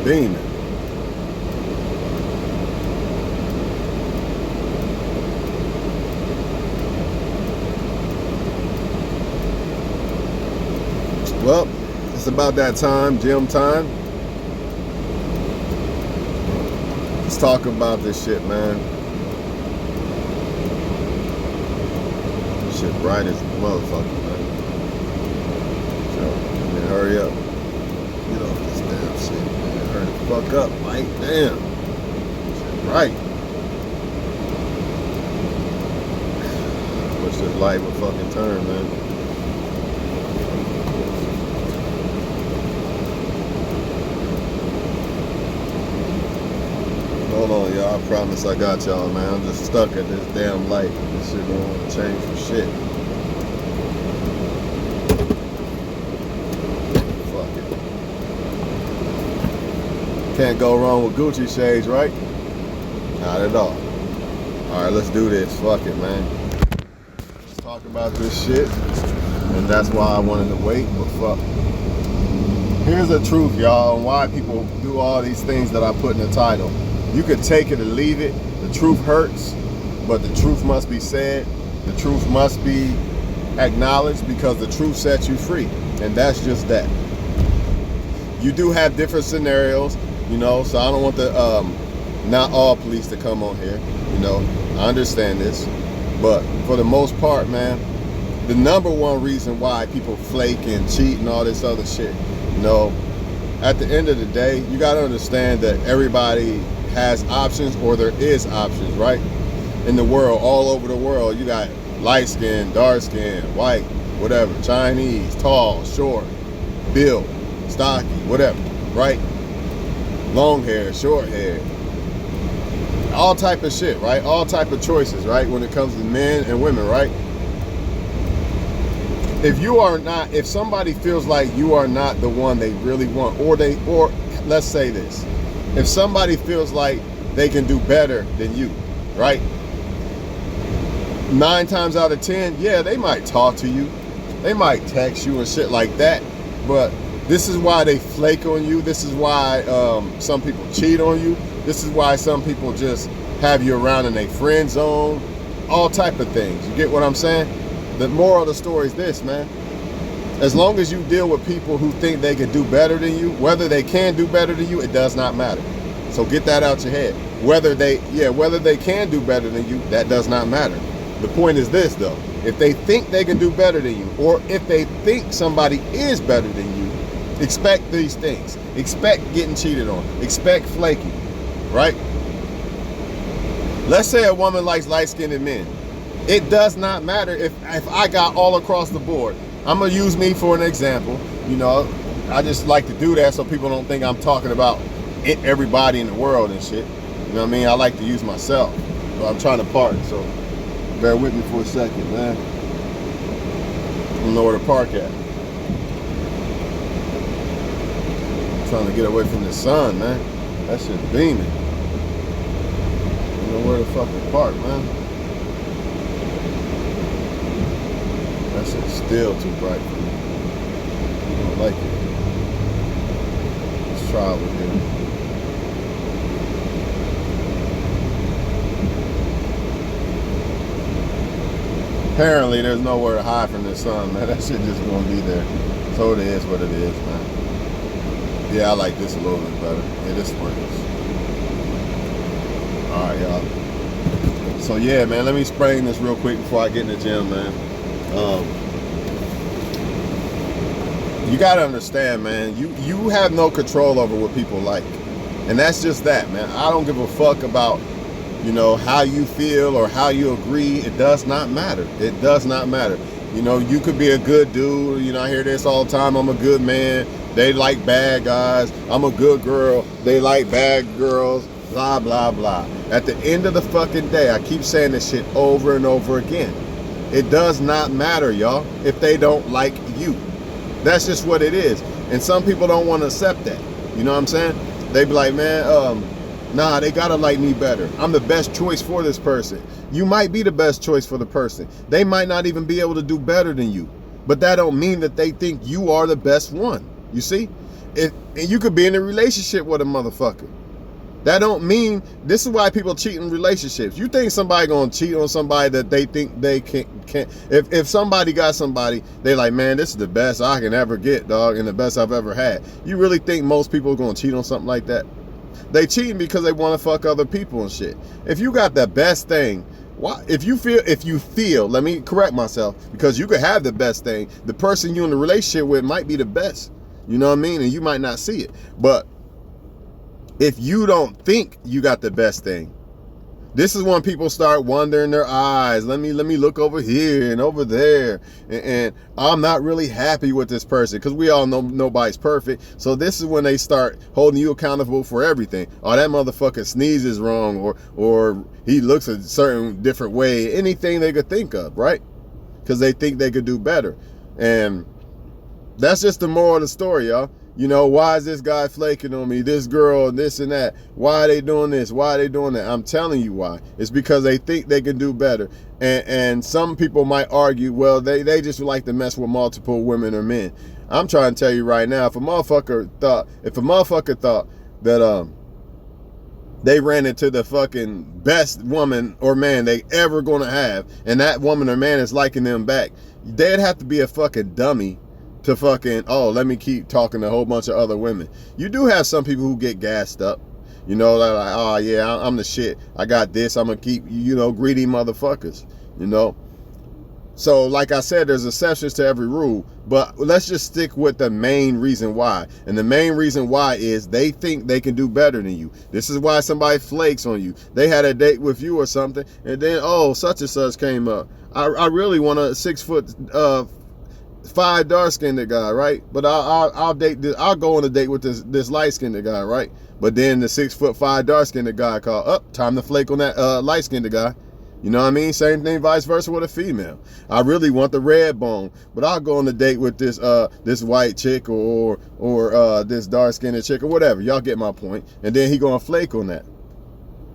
beaming. Well, it's about that time, gym time. Let's talk about this shit, man. This shit bright as a motherfucker, man. So, man, hurry up. Get off this damn shit, man. Hurry the fuck up, Mike. Damn. Shit bright. Wish this light would fucking turn, man. Hold on, y'all. I promise I got y'all, man. I'm just stuck at this damn light. This shit don't want to change for shit. Fuck it. Can't go wrong with Gucci shades, right? Not at all. Alright, let's do this. Fuck it, man. Let's talk about this shit. And that's why I wanted to wait, but fuck. Here's the truth, y'all, on why people do all these things that I put in the title. You could take it or leave it. The truth hurts, but the truth must be said. The truth must be acknowledged because the truth sets you free. And that's just that. You do have different scenarios, you know, so I don't want the not all police to come on here. You know, I understand this. But for the most part, man, the number one reason why people flake and cheat and all this other shit, you know, at the end of the day, you got to understand that everybody has options, or there is options, right? In the world, all over the world, you got light skin, dark skin, white, whatever, Chinese, tall, short, built, stocky, whatever, right? Long hair, short hair, all type of shit, right? All type of choices, right? When it comes to men and women, right? If you are not, if somebody feels like you are not the one they really want, or let's say this, if somebody feels like they can do better than you, right? 9 times out of 10, yeah, they might talk to you. They might text you and shit like that. But this is why they flake on you. This is why some people cheat on you. This is why some people just have you around in a friend zone. All type of things. You get what I'm saying? The moral of the story is this, man. As long as you deal with people who think they can do better than you, whether they can do better than you, it does not matter. So get that out your head. Whether they can do better than you, that does not matter. The point is this, though. If they think they can do better than you, or if they think somebody is better than you, expect these things. Expect getting cheated on. Expect flaking, right? Let's say a woman likes light-skinned men. It does not matter if I got all across the board. I'm going to use me for an example. You know, I just like to do that so people don't think I'm talking about everybody in the world and shit. You know what I mean? I like to use myself. So I'm trying to park, so bear with me for a second, man. I don't know where to park at. I'm trying to get away from the sun, man. That shit's beaming. I don't know where the fuck to park, man. That shit's still too bright for me. I don't like it. Let's try over here. Apparently there's nowhere to hide from the sun, man. That shit just gonna be there. So it is what it is, man. Yeah, I like this a little bit better. Yeah, this works. Alright, y'all. So yeah, man, let me explain this real quick before I get in the gym, man. You gotta understand, man, you have no control over what people like. And that's just that, man. I don't give a fuck about, you know, how you feel or how you agree. It does not matter. It does not matter. You know, you could be a good dude. You know, I hear this all the time. I'm a good man. They like bad guys. I'm a good girl. They like bad girls. Blah, blah, blah. At the end of the fucking day, I keep saying this shit over and over again. It does not matter, y'all, if they don't like you. That's just what it is. And some people don't want to accept that. You know what I'm saying? They be like, man, nah, they gotta like me better. I'm the best choice for this person. You might be the best choice for the person. They might not even be able to do better than you. But that don't mean that they think you are the best one. You see? And you could be in a relationship with a motherfucker. That don't mean, this is why people cheat in relationships. You think somebody gonna cheat on somebody that they think they can't. If somebody got somebody, they like, man, this is the best I can ever get, dog, and the best I've ever had. You really think most people are gonna cheat on something like that? They cheating because they want to fuck other people and shit. If you got the best thing, why? If you feel, let me correct myself, because you could have the best thing. The person you in the relationship with might be the best. You know what I mean? And you might not see it. But if you don't think you got the best thing, this is when people start wondering their eyes. Let me look over here and over there. And I'm not really happy with this person, because we all know nobody's perfect. So this is when they start holding you accountable for everything. Oh, that motherfucker sneezes wrong, or he looks a certain different way. Anything they could think of, right? Because they think they could do better. And that's just the moral of the story, y'all. You know, why is this guy flaking on me? This girl, this and that. Why are they doing this? Why are they doing that? I'm telling you why. It's because they think they can do better. And some people might argue, well, they just like to mess with multiple women or men. I'm trying to tell you right now, if a motherfucker thought that they ran into the fucking best woman or man they ever gonna have, and that woman or man is liking them back, they'd have to be a fucking dummy to fucking, oh, let me keep talking to a whole bunch of other women. You do have some people who get gassed up. You know, they're like, oh yeah, I'm the shit. I got this. I'm gonna keep, you know, greedy motherfuckers, you know. So like I said, there's exceptions to every rule, but let's just stick with the main reason why. And the main reason why is they think they can do better than you. This is why somebody flakes on you. They had a date with you or something, and then, oh, such and such came up. I really want a 6'5" dark-skinned guy, right? But I'll date this. I'll go on a date with this light-skinned guy, right? But then the 6'5" dark-skinned guy called up. Time to flake on that light-skinned guy. You know what I mean? Same thing, vice versa with a female. I really want the red bone, but I'll go on a date with this white chick or this dark-skinned chick or whatever. Y'all get my point. And then he gonna flake on that.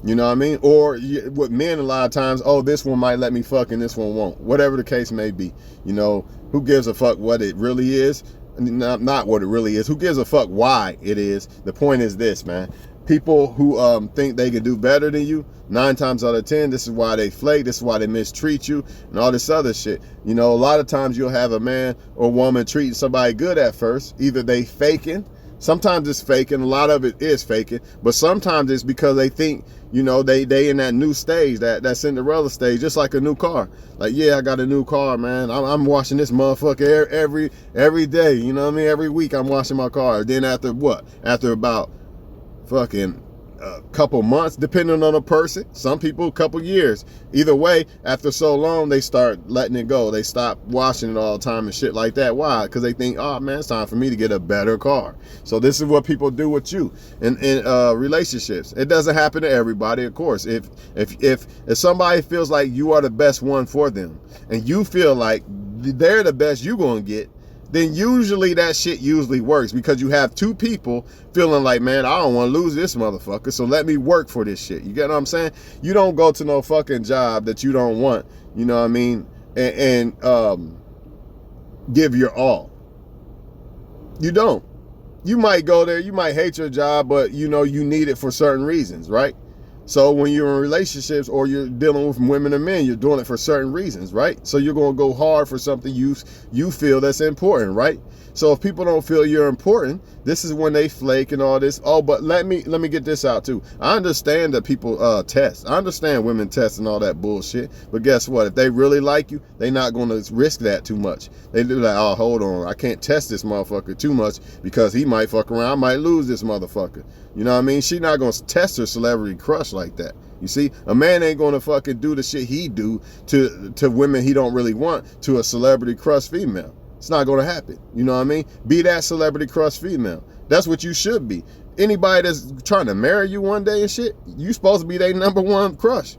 You know what I mean? Or with men, a lot of times, oh, this one might let me fuck and this one won't. Whatever the case may be. You know, who gives a fuck what it really is? Not what it really is. Who gives a fuck why it is? The point is this, man. People who think they can do better than you, 9 times out of 10, this is why they flake, this is why they mistreat you, and all this other shit. You know, a lot of times you'll have a man or woman treating somebody good at first. Either they faking, sometimes it's faking, a lot of it is faking, but sometimes it's because they think, you know, they in that new stage, that Cinderella stage, just like a new car. Like, yeah, I got a new car, man. I'm washing this motherfucker every day. You know what I mean? Every week I'm washing my car. Then after what? After about fucking a couple months, depending on the person. Some people, a couple years. Either way, after so long, they start letting it go. They stop washing it all the time and shit like that. Why? Because they think, oh man, it's time for me to get a better car. So this is what people do with you in relationships. It doesn't happen to everybody, of course. If somebody feels like you are the best one for them, and you feel like they're the best you're gonna get, then usually that shit usually works, because you have two people feeling like, man, I don't want to lose this motherfucker, so let me work for this shit. You get what I'm saying? You don't go to no fucking job that you don't want, you know what I mean, and give your all. You don't. You might go there, you might hate your job, but you know you need it for certain reasons, right? So when you're in relationships or you're dealing with women or men, you're doing it for certain reasons, right? So you're going to go hard for something you feel that's important, right? So if people don't feel you're important, this is when they flake and all this. Oh, but let me get this out too. I understand that people test. I understand women test and all that bullshit. But guess what? If they really like you, they're not going to risk that too much. They do like, oh, hold on, I can't test this motherfucker too much because he might fuck around. I might lose this motherfucker. You know what I mean? She not going to test her celebrity crush like that. You see, a man ain't going to fucking do the shit he do to women he don't really want to a celebrity crush female. It's not going to happen. You know what I mean? Be that celebrity crush female. That's what you should be. Anybody that's trying to marry you one day and shit, you supposed to be their number one crush.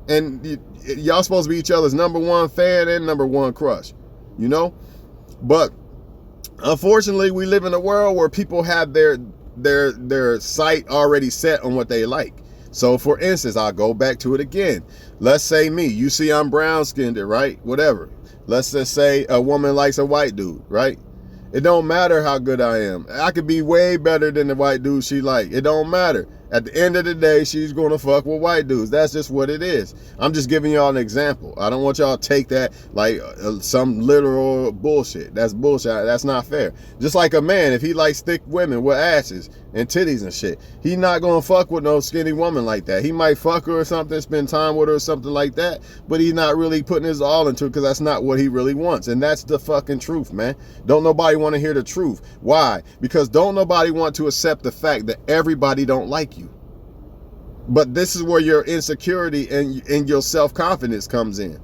And y'all supposed to be each other's number one fan and number one crush. You know? But unfortunately, we live in a world where people have their sight already set on what they like. So for instance, I'll go back to it again. Let's say me, you see I'm brown skinned, right? Whatever. Let's just say a woman likes a white dude, right? It don't matter how good I am. I could be way better than the white dude she like. It don't matter. At the end of the day, she's gonna fuck with white dudes. That's just what it is. I'm just giving y'all an example. I don't want y'all to take that like some literal bullshit. That's bullshit. That's not fair. Just like a man, if he likes thick women with asses and titties and shit, he not gonna fuck with no skinny woman like that. He might fuck her or something, spend time with her or something like that, but he's not really putting his all into it because that's not what he really wants. And that's the fucking truth, man. Don't nobody want to hear the truth. Why? Because don't nobody want to accept the fact that everybody don't like you. But this is where your insecurity and your self-confidence comes in.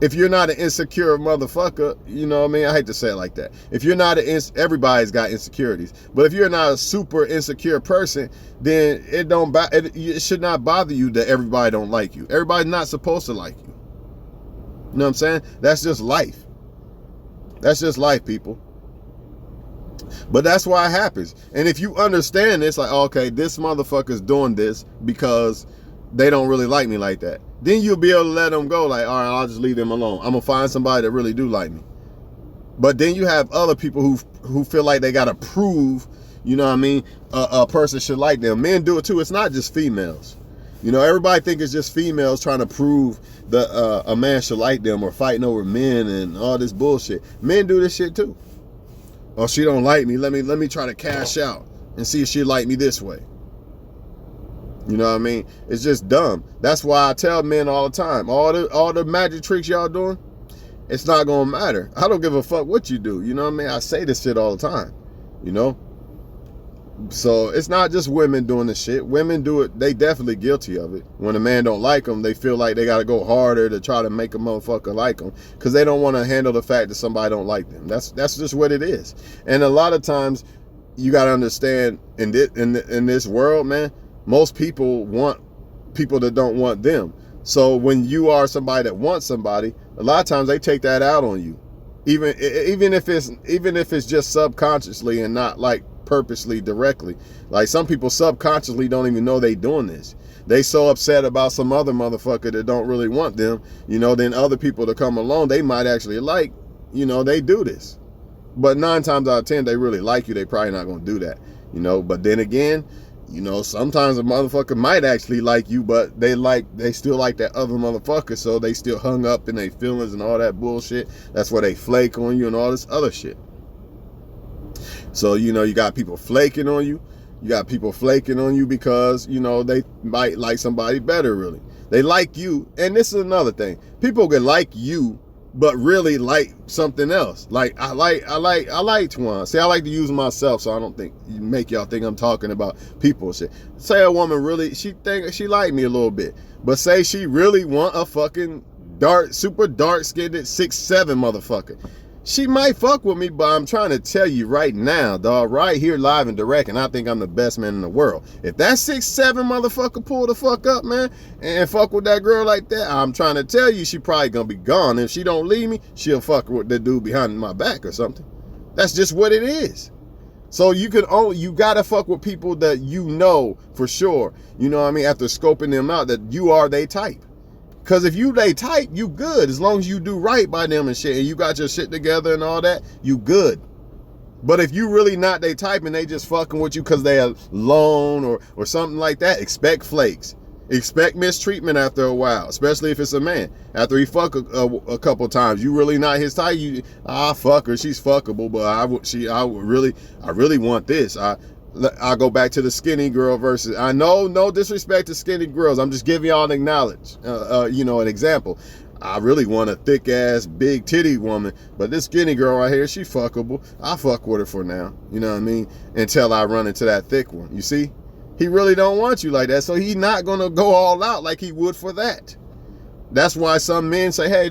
If you're not an insecure motherfucker, you know what I mean? I hate to say it like that. If you're not everybody's got insecurities. But if you're not a super insecure person, then it should not bother you that everybody don't like you. Everybody's not supposed to like you. You know what I'm saying? That's just life. That's just life, people. But that's why it happens. And if you understand this, like, okay, this motherfucker's doing this because they don't really like me like that, then you'll be able to let them go. Like, all right, I'll just leave them alone. I'm gonna find somebody that really do like me. But then you have other people who feel like they gotta prove, you know what I mean, a person should like them. Men do it too. It's not just females. You know, everybody think it's just females trying to prove that a man should like them or fighting over men and all this bullshit. Men do this shit too. Oh, she don't like me. Let me try to cash out and see if she like me this way. You know what I mean? It's just dumb. That's why I tell men all the time, all the magic tricks y'all doing, it's not gonna matter. I don't give a fuck what you do. You know what I mean? I say this shit all the time. You know? So it's not just women doing this shit. Women do it. They definitely guilty of it. When a man don't like them, they feel like they got to go harder to try to make a motherfucker like them because they don't want to handle the fact that somebody don't like them. That's just what it is. And a lot of times, you got to understand in this world, man, most people want people that don't want them. So when you are somebody that wants somebody, a lot of times they take that out on you, even if it's just subconsciously and not like purposely directly. Like some people subconsciously don't even know they doing this. They so upset about some other motherfucker that don't really want them, you know, then other people that come along, they might actually like, you know, they do this. But 9 times out of 10, they really like you. They probably not going to do that, you know. But then again, you know, sometimes a motherfucker might actually like you, but they still like that other motherfucker, so they still hung up in their feelings and all that bullshit. That's why they flake on you and all this other shit. So, you know, you got people flaking on you. You got people flaking on you because, you know, they might like somebody better, really. They like you. And this is another thing. People can like you, but really like something else. Like, I like Twan. See, I like to use myself, so I don't make y'all think I'm talking about people and shit. Say a woman really, she like me a little bit. But say she really want a fucking super dark-skinned 6'7" motherfucker. She might fuck with me, but I'm trying to tell you right now, dog, right here live and direct, and I think I'm the best man in the world. If that 6'7" motherfucker pull the fuck up, man, and fuck with that girl like that, I'm trying to tell you she probably gonna be gone. If she don't leave me, she'll fuck with the dude behind my back or something. That's just what it is. So you gotta fuck with people that you know for sure, you know what I mean, after scoping them out, that you are they type. Because if you they type, you good. As long as you do right by them and shit, and you got your shit together and all that, you good. But if you really not they type and they just fucking with you because they are alone or something like that, expect flakes. Expect mistreatment after a while, especially if it's a man. After he fuck a couple times, you really not his type. Fuck her, she's fuckable, but I really want this. I'll go back to the skinny girl versus, I know no disrespect to skinny girls. I'm just giving y'all an example. I really want a thick ass, big titty woman, but this skinny girl right here, she fuckable. I fuck with her for now. You know what I mean? Until I run into that thick one. You see? He really don't want you like that, so he's not gonna go all out like he would for that. That's why some men say, hey,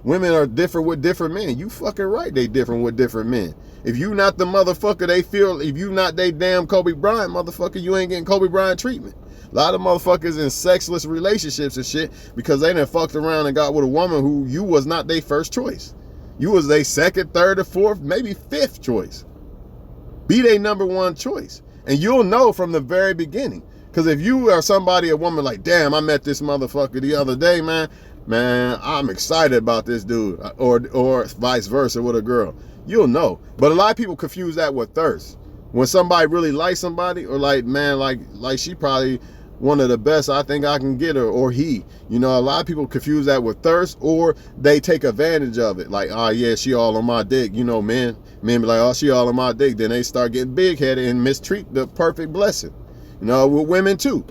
women are different with different men. You fucking right, they different with different men. If you not the motherfucker they feel, if you not they damn Kobe Bryant motherfucker, you ain't getting Kobe Bryant treatment. A lot of motherfuckers in sexless relationships and shit because they done fucked around and got with a woman who you was not their first choice. You was their second, third, or fourth, maybe fifth choice. Be their number one choice. And you'll know from the very beginning. Because if you are a woman like, damn, I met this motherfucker the other day, man. man, I'm excited about this dude, or vice versa with a girl. You'll know. But a lot of people confuse that with thirst. When somebody really likes somebody, or like, man, like she probably one of the best, I think I can get her, or he. You know, a lot of people confuse that with thirst, or they take advantage of it. Like, oh yeah, she all on my dick. You know, men be like, oh, she all on my dick. Then they start getting big-headed and mistreat the perfect blessing. You know, with women too.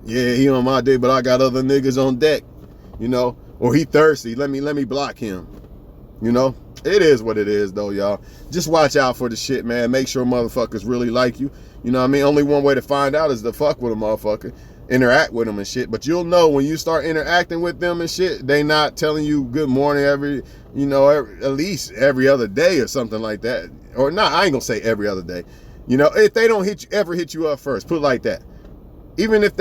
Yeah, he on my dick, but I got other niggas on deck. You know, or he thirsty. Let me block him. You know, it is what it is though, y'all. Just watch out for the shit, man. Make sure motherfuckers really like you. You know what I mean? Only one way to find out is to fuck with a motherfucker, interact with them and shit. But you'll know when you start interacting with them and shit, they not telling you good morning every, you know, at least every other day or something like that. Or not, I ain't gonna say every other day. You know, if they don't ever hit you up first, put it like that. Even if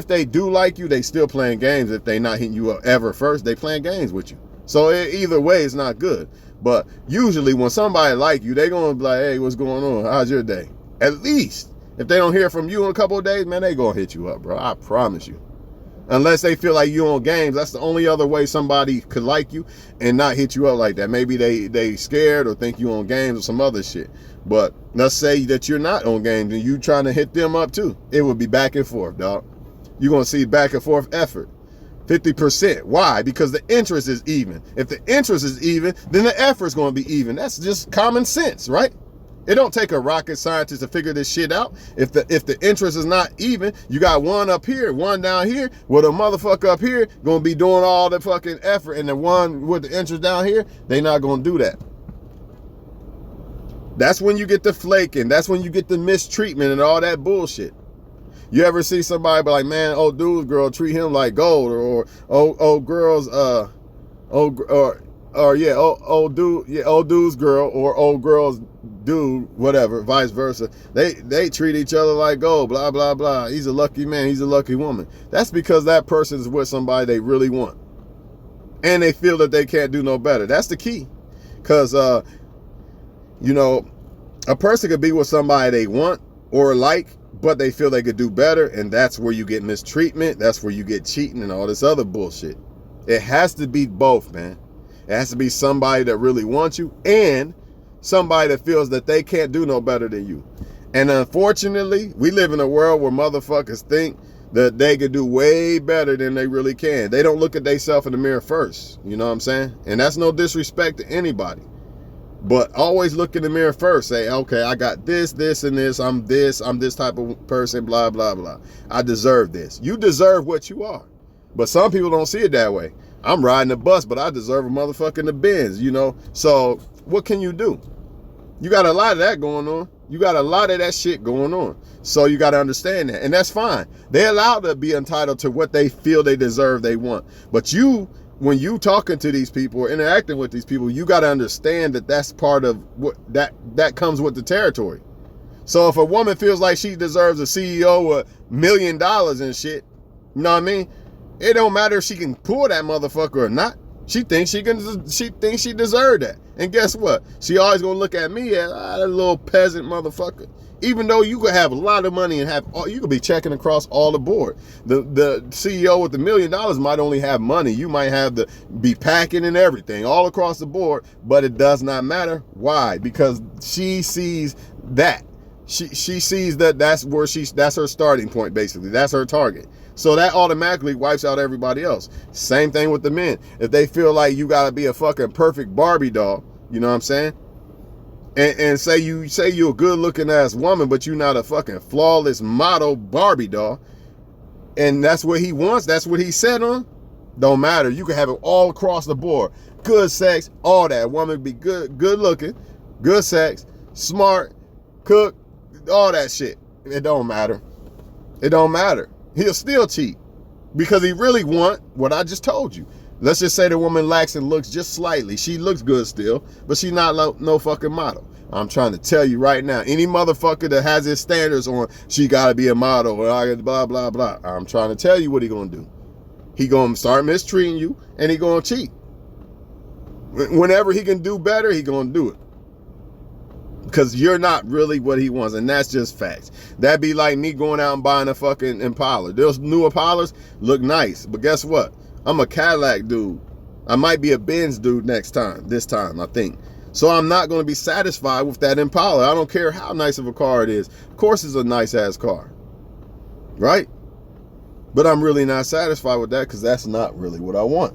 they do like you, they still playing games. If they not hitting you up ever first, they playing games with you. So either way, it's not good. But usually when somebody like you, they gonna be like, hey, what's going on? How's your day? At least if they don't hear from you in a couple of days, man, they gonna hit you up, bro. I promise you. Unless they feel like you on games, that's the only other way somebody could like you and not hit you up like that. Maybe they scared or think you on games or some other shit. But let's say that you're not on games and you trying to hit them up too. It would be back and forth, dog. You're gonna see back and forth effort. 50%. Why? Because the interest is even. If the interest is even, then the effort's gonna be even. That's just common sense, right? It don't take a rocket scientist to figure this shit out. If the interest is not even, you got one up here, one down here, well, the motherfucker up here gonna be doing all the fucking effort, and the one with the interest down here, they not gonna do that. That's when you get the flaking. That's when you get the mistreatment and all that bullshit. You ever see somebody be like, man, old dude's girl treat him like gold, or old girls, old dude's girl or old girl's dude, whatever, vice versa. They treat each other like gold, blah, blah, blah. He's a lucky man, he's a lucky woman. That's because that person is with somebody they really want. And they feel that they can't do no better. That's the key. Because, you know, a person could be with somebody they want or like, but they feel they could do better. And that's where you get mistreatment. That's where you get cheating and all this other bullshit. It has to be both, man. It has to be somebody that really wants you and somebody that feels that they can't do no better than you. And unfortunately, we live in a world where motherfuckers think that they could do way better than they really can. They don't look at themselves in the mirror first. You know what I'm saying? And that's no disrespect to anybody. But always look in the mirror first. Say, okay, I got this, and this. I'm this type of person, blah, blah, blah. I deserve this. You deserve what you are. But some people don't see it that way. I'm riding the bus, but I deserve a motherfucker in the Benz, you know? So what can you do? You got a lot of that going on. You got a lot of that shit going on. So you got to understand that. And that's fine. They're allowed to be entitled to what they feel they deserve, they want. But you, when you talking to these people or interacting with these people, you got to understand that that's part of what that comes with the territory. So if a woman feels like she deserves a CEO $1 million and shit, you know what I mean? It don't matter if she can pull that motherfucker or not. She thinks she deserved that. And guess what? She always gonna look at me as that little peasant motherfucker. Even though you could have a lot of money and you could be checking across all the board. The CEO with $1 million might only have money. You might have to be packing and everything all across the board, but it does not matter. Why? Because she sees that. She sees that that's her starting point, basically. That's her target. So that automatically wipes out everybody else. Same thing with the men. If they feel like you gotta be a fucking perfect Barbie doll, you know what I'm saying? And say you're a good looking ass woman, but you're not a fucking flawless model Barbie doll, and that's what he wants, that's what he's set on, don't matter. You can have it all across the board. Good sex, all that. Woman be good looking, good sex, smart, cook, all that shit. It don't matter. It don't matter. He'll still cheat because he really want what I just told you. Let's just say the woman lacks and looks just slightly. She looks good still, but she's not no fucking model. I'm trying to tell you right now, any motherfucker that has his standards on she gotta be a model or blah, blah, blah. I'm trying to tell you what he gonna do. He gonna start mistreating you and he gonna cheat. Whenever he can do better, he gonna do it. Because you're not really what he wants, and that's just facts. That'd be like me going out and buying a fucking Impala. Those new Impalas look nice, but guess what? I'm a Cadillac dude. I might be a Benz dude this time, I think. So I'm not going to be satisfied with that Impala. I don't care how nice of a car it is. Of course it's a nice ass car, right? But I'm really not satisfied with that because that's not really what I want.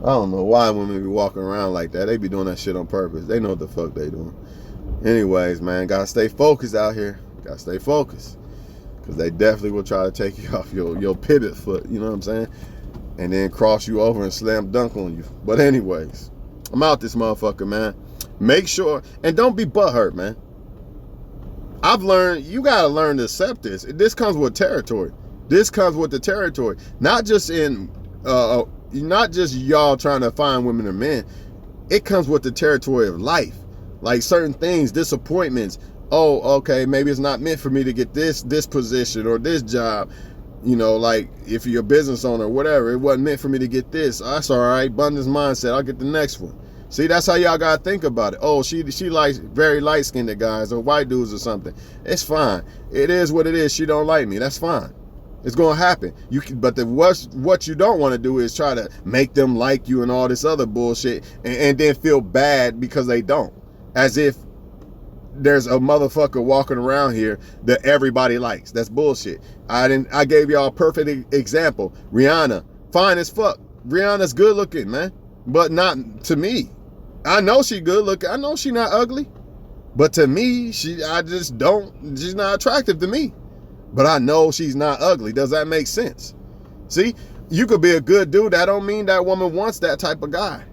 I don't know why women be walking around like that. They be doing that shit on purpose. They know what the fuck they doing. Anyways, man, gotta stay focused out here. Gotta stay focused. Because they definitely will try to take you off your pivot foot, you know what I'm saying? And then cross you over and slam dunk on you. But anyways, I'm out this motherfucker, man. Make sure, and don't be butthurt, man. I've learned, you gotta learn to accept this. This comes with territory. This comes with the territory. Not just y'all trying to find women or men. It comes with the territory of life. Like certain things, disappointments. Oh, okay, maybe it's not meant for me to get this position or this job. You know, like if you're a business owner or whatever, it wasn't meant for me to get this. Oh, that's all right. Abundance mindset. I'll get the next one. See, that's how y'all gotta think about it. Oh, she likes very light-skinned guys or white dudes or something. It's fine. It is what it is. She don't like me. That's fine. It's gonna happen. But what you don't want to do is try to make them like you and all this other bullshit, and then feel bad because they don't, as if there's a motherfucker walking around here that everybody likes. That's bullshit. I gave y'all a perfect example. Rihanna, fine as fuck. Rihanna's good looking, man, but not to me. I know she good looking. I know she not ugly, but to me, she's not attractive to me. But I know she's not ugly. Does that make sense? See, you could be a good dude. That don't mean that woman wants that type of guy.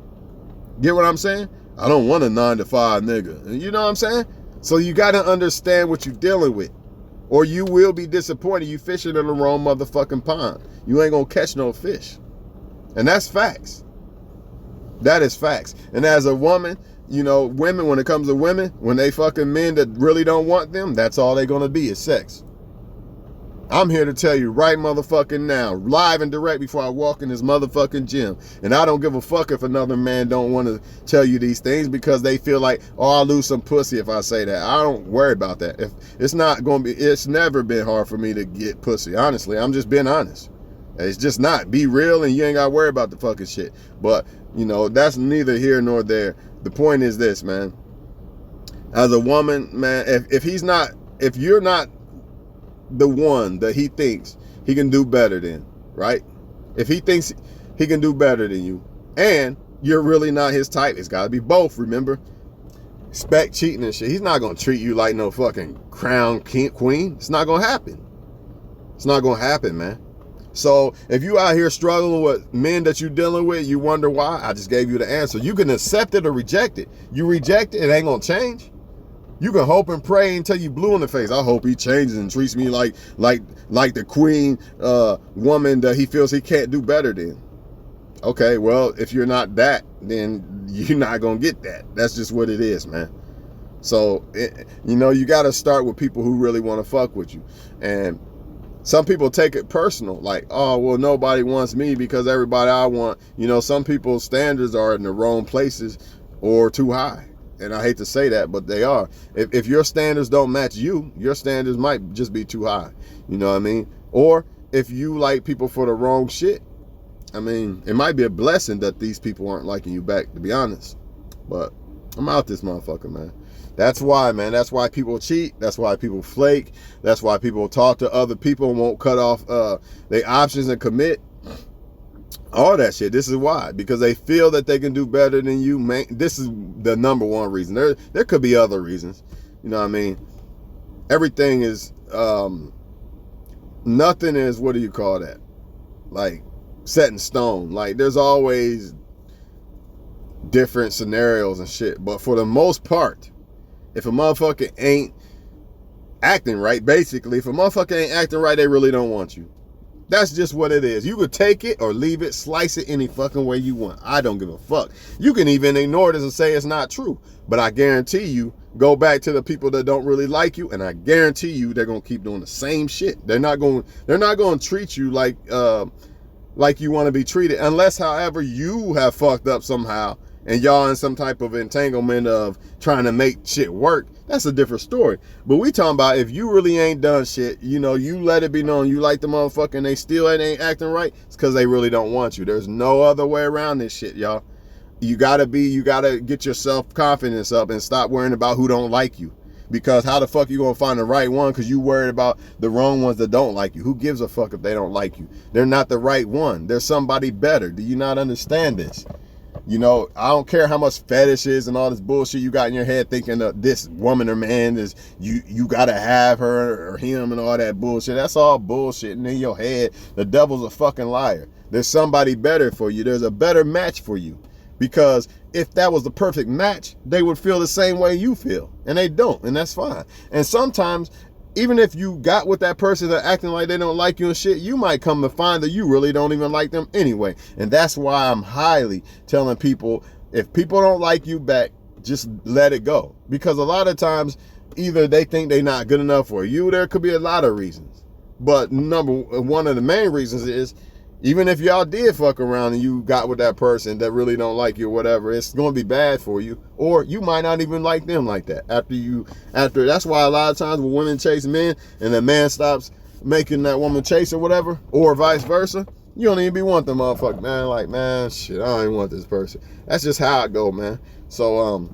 Get what I'm saying? I don't want a 9-to-5 nigga. You know what I'm saying? So you got to understand what you're dealing with, or you will be disappointed. You fishing in the wrong motherfucking pond. You ain't gonna catch no fish. And that's facts. That is facts. And as a woman, you know, women, when it comes to women, when they fucking men that really don't want them, that's all they gonna be is sex. I'm here to tell you right motherfucking now, live and direct before I walk in this motherfucking gym. And I don't give a fuck if another man don't want to tell you these things because they feel like, oh, I'll lose some pussy if I say that. I don't worry about that. If it's never been hard for me to get pussy. Honestly, I'm just being honest. It's just not. Be real and you ain't got to worry about the fucking shit. But, you know, that's neither here nor there. The point is this, man. As a woman, man, if you're not the one that he thinks he can do better than, right? If he thinks he can do better than you and you're really not his type, it's got to be both, remember? Expect cheating and shit. He's not going to treat you like no fucking crown queen. It's not going to happen. It's not going to happen, man. So if you out here struggling with men that you're dealing with, you wonder why, I just gave you the answer. You can accept it or reject it. You reject it, it ain't going to change. You can hope and pray until you blue in the face. I hope he changes and treats me like the queen woman that he feels he can't do better than. Okay, well, if you're not that, then you're not going to get that. That's just what it is, man. So, you know, you got to start with people who really want to fuck with you. And some people take it personal, like, oh, well, nobody wants me because everybody I want, you know, some people's standards are in the wrong places or too high. And I hate to say that, but they are. If your standards don't match you, your standards might just be too high. You know what I mean? Or if you like people for the wrong shit, I mean, it might be a blessing that these people aren't liking you back, to be honest. But I'm out this motherfucker, man. That's why, man. That's why people cheat. That's why people flake. That's why people talk to other people and won't cut off their options and commit. All that shit. This is why. Because they feel that they can do better than you. Man, this is the number one reason. There could be other reasons. You know what I mean? Everything is, nothing is, what do you call that? Like, set in stone. Like, there's always different scenarios and shit. But for the most part, if a motherfucker ain't acting right, basically, if a motherfucker ain't acting right, they really don't want you. That's just what it is. You could take it or leave it, slice it any fucking way you want. I don't give a fuck. You can even ignore this and say it's not true. But I guarantee you, go back to the people that don't really like you, and I guarantee you they're gonna keep doing the same shit. They're not gonna treat you like you want to be treated, unless, however, you have fucked up somehow and y'all in some type of entanglement of trying to make shit work, that's a different story. But we talking about if you really ain't done shit, you know, you let it be known you like the motherfucker and they still ain't acting right, it's because they really don't want you. There's no other way around this shit, y'all. You gotta get your self-confidence up and stop worrying about who don't like you. Because how the fuck you gonna find the right one because you worried about the wrong ones that don't like you? Who gives a fuck if they don't like you? They're not the right one. There's somebody better. Do you not understand this? You know, I don't care how much fetishes and all this bullshit you got in your head thinking that this woman or man is, you gotta have her or him and all that bullshit. That's all bullshit and in your head. The devil's a fucking liar. There's somebody better for you. There's a better match for you. Because if that was the perfect match, they would feel the same way you feel. And they don't, and that's fine. And sometimes, even if you got with that person that acting like they don't like you and shit, you might come to find that you really don't even like them anyway. And that's why I'm highly telling people, if people don't like you back, just let it go. Because a lot of times, either they think they're not good enough for you, there could be a lot of reasons. But one of the main reasons is, even if y'all did fuck around and you got with that person that really don't like you or whatever, it's going to be bad for you. Or you might not even like them like that. That's why a lot of times when women chase men and the man stops making that woman chase or whatever, or vice versa, you don't even be want them motherfucker, man. Like, man, shit, I don't even want this person. That's just how it go, man. So,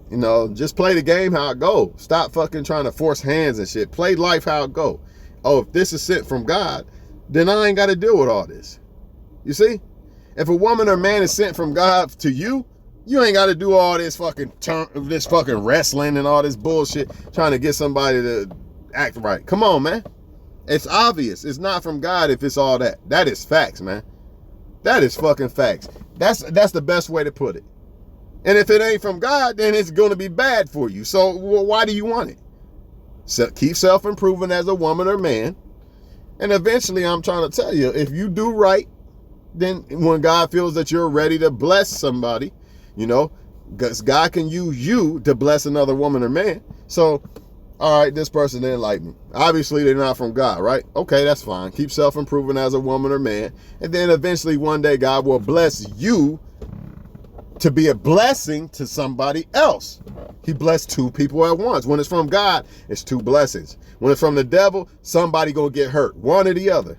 you know, just play the game how it go. Stop fucking trying to force hands and shit. Play life how it go. Oh, if this is sent from God, then I ain't got to deal with all this. You see? If a woman or man is sent from God to you, you ain't got to do all this fucking wrestling and all this bullshit trying to get somebody to act right. Come on, man. It's obvious. It's not from God if it's all that. That is facts, man. That is fucking facts. That's the best way to put it. And if it ain't from God, then it's going to be bad for you. So why do you want it? So keep self-improving as a woman or man. And eventually, I'm trying to tell you, if you do right, then when God feels that you're ready to bless somebody, you know, because God can use you to bless another woman or man. So, all right, this person didn't like me. Obviously, they're not from God, right? Okay, that's fine. Keep self-improving as a woman or man. And then eventually, one day, God will bless you to be a blessing to somebody else. He blessed two people at once. When it's from God, it's two blessings. When it's from the devil, somebody gonna get hurt. One or the other.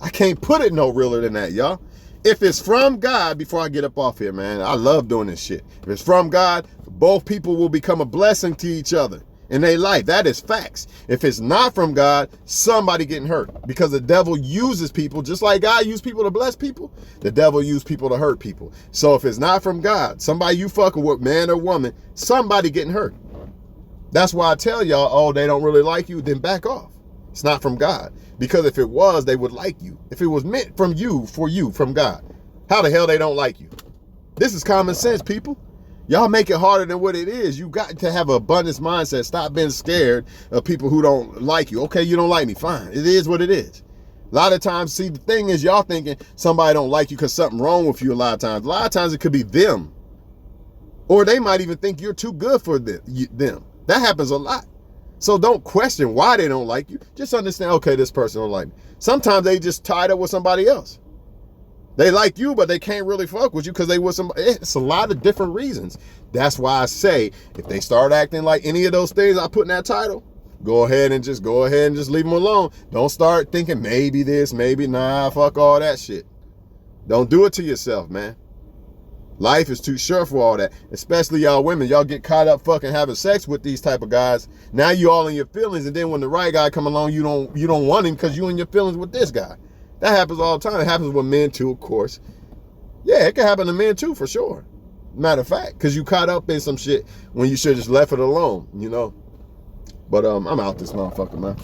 I can't put it no realer than that, y'all. If it's from God, before I get up off here, man, I love doing this shit. If it's from God, both people will become a blessing to each other in their life. That is facts. If it's not from God, somebody getting hurt. Because the devil uses people, just like God used people to bless people, the devil used people to hurt people. So if it's not from God, somebody you fucking with, man or woman, somebody getting hurt. That's why I tell y'all, oh, they don't really like you, then back off. It's not from God. Because if it was, they would like you. If it was meant from you, for you, from God, how the hell they don't like you? This is common sense, people. Y'all make it harder than what it is. You got to have an abundance mindset. Stop being scared of people who don't like you. Okay, you don't like me. Fine. It is what it is. A lot of times, see, the thing is, y'all thinking somebody don't like you because something wrong with you a lot of times. A lot of times it could be them. Or they might even think you're too good for them. That happens a lot. So don't question why they don't like you. Just understand, okay, this person don't like me. Sometimes they just tied up with somebody else. They like you, but they can't really fuck with you because they with somebody. It's a lot of different reasons. That's why I say, if they start acting like any of those things I put in that title, go ahead and just leave them alone. Don't start thinking maybe this, maybe nah, fuck all that shit. Don't do it to yourself, man. Life is too short for all that. Especially y'all women. Y'all get caught up fucking having sex with these type of guys. Now you all in your feelings, and then when the right guy come along, you don't want him because you in your feelings with this guy. That happens all the time. It happens with men too, of course. Yeah, it can happen to men too, for sure. Matter of fact, because you caught up in some shit when you should just left it alone, you know. But I'm out this motherfucker, man.